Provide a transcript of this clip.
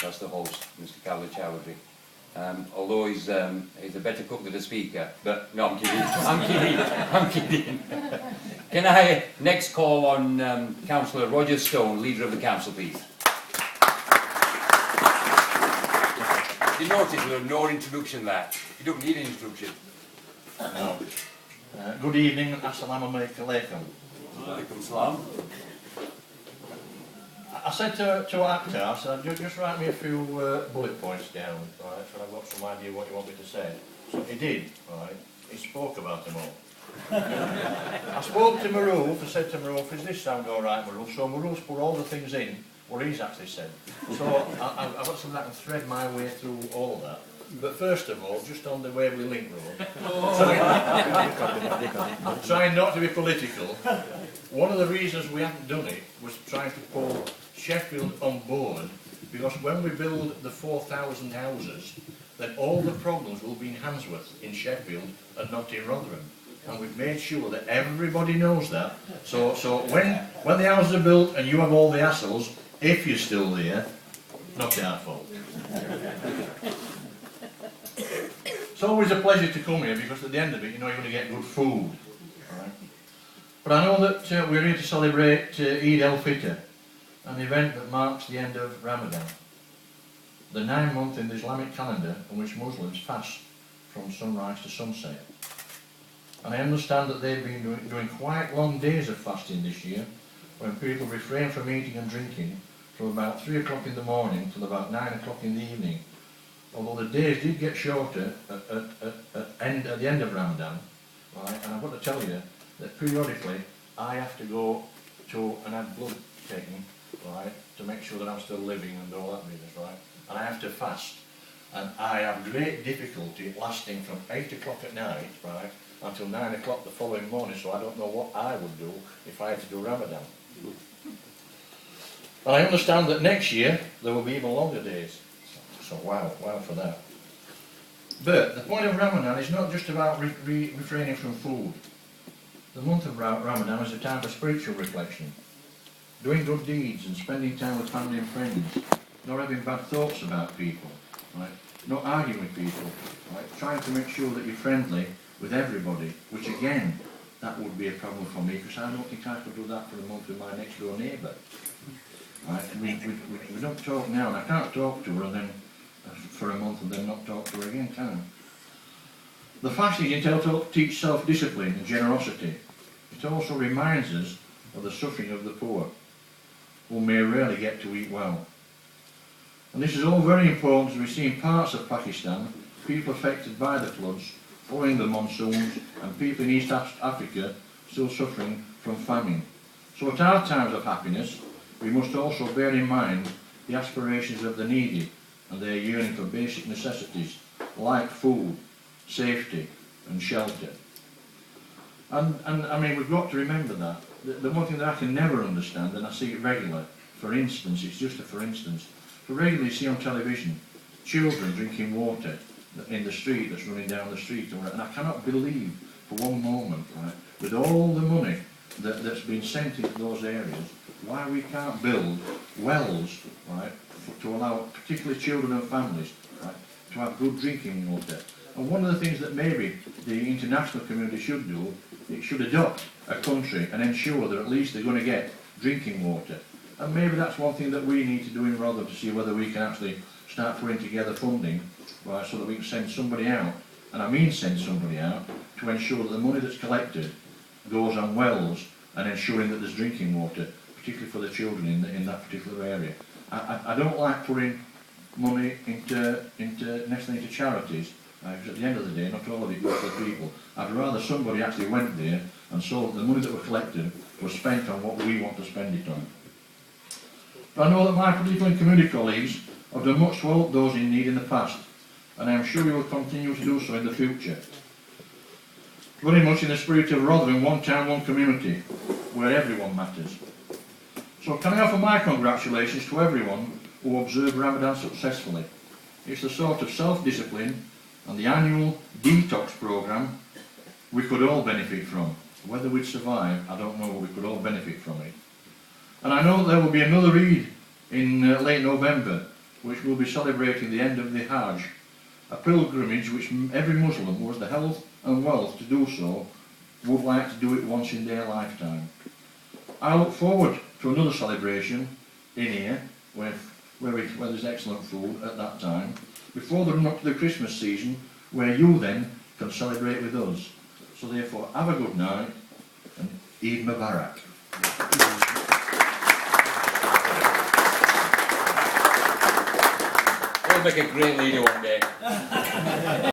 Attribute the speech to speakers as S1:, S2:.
S1: That's the host, Mr. Calder Chowdhury. Although he's a better cook than the speaker, but no, I'm kidding. I'm kidding. Can I next call on Councillor Roger Stone, leader of the council, please? You notice there's no introduction there. You don't need an introduction.
S2: No. Good evening, assalamu alaikum.
S1: Alaikum salam.
S2: I said to Akhtar, I said, just write me a few bullet points down, right, so I've got some idea what you want me to say. So he did, right, he spoke about them all. I spoke to Maroof, I said to Maroof, does this sound alright, Maroof? So Maroof's put all the things in what he's actually said. So I've got something that can thread my way through all of that. But first of all, just on the Waverley Link Road, trying not to be political, one of the reasons we haven't done it was trying to pull Sheffield on board, because when we build the 4,000 houses, then all the problems will be in Handsworth, in Sheffield, and not in Rotherum. And we've made sure that everybody knows that. So when the houses are built and you have all the hassles, if you're still there, not our fault. It's always a pleasure to come here, because at the end of it, you know you're going to get good food. Right? But I know that we're here to celebrate Eid al-Fitr, an event that marks the end of Ramadan, the 9th month in the Islamic calendar in which Muslims fast from sunrise to sunset. And I understand that they've been doing quite long days of fasting this year, when people refrain from eating and drinking from about 3 o'clock in the morning till about 9 o'clock in the evening. Although the days did get shorter at the end of Ramadan, right? And I've got to tell you that periodically I have to go to and have blood taken, right, to make sure that I'm still living and all that business, right? And I have to fast, and I have great difficulty lasting from 8 o'clock at night, right, until 9 o'clock the following morning. So I don't know what I would do if I had to do Ramadan. And I understand that next year there will be even longer days. So wow for that. But the point of Ramadan is not just about refraining from food. The month of Ramadan is a time for spiritual reflection, doing good deeds and spending time with family and friends, not having bad thoughts about people, right? Not arguing with people, right? Trying to make sure that you're friendly with everybody, which again, that would be a problem for me, because I don't think I could do that for a month with my next door neighbour. Right? We don't talk now, and I can't talk to her and then for a month and then not talk to her again, can I? The fasting is intended to teach self-discipline and generosity. It also reminds us of the suffering of the poor, who may rarely get to eat well. And this is all very important, as we see in parts of Pakistan, people affected by the floods, following the monsoons, and people in East Africa still suffering from famine. So at our times of happiness, we must also bear in mind the aspirations of the needy and their yearning for basic necessities like food, safety and shelter. And I mean, we've got to remember that. The one thing that I can never understand, and I see it regularly, for instance, it's just a for instance, so regularly you see on television children drinking water in the street that's running down the street, and I cannot believe for one moment, right, with all the money that's been sent into those areas, why we can't build wells, right, to allow particularly children and families, right, to have good drinking water. And one of the things that maybe the international community should do, it should adopt a country and ensure that at least they're going to get drinking water. And maybe that's one thing that we need to do in Rotherham, to see whether we can actually start putting together funding, right, so that we can send somebody out, and I mean send somebody out, to ensure that the money that's collected goes on wells and ensuring that there's drinking water, particularly for the children in that particular area. I don't like putting money necessarily into charities, because at the end of the day, not all of it goes to the people. I'd rather somebody actually went there and saw that the money that was collected was spent on what we want to spend it on. But I know that my political and community colleagues have done much to help those in need in the past, and I am sure we will continue to do so in the future. Very much in the spirit of Rotherham, one town, one community, where everyone matters. So can I offer my congratulations to everyone who observed Ramadan successfully. It's the sort of self-discipline and the annual detox programme we could all benefit from. Whether we'd survive, I don't know, but we could all benefit from it. And I know that there will be another Eid in late November, which will be celebrating the end of the Hajj, a pilgrimage which every Muslim who has the health and wealth to do so would like to do it once in their lifetime. I look forward to another celebration in here where there's excellent food at that time, before the run up to the Christmas season, where you then can celebrate with us. So therefore, have a good night and Eid Mubarak.
S1: He'll make a great leader one day.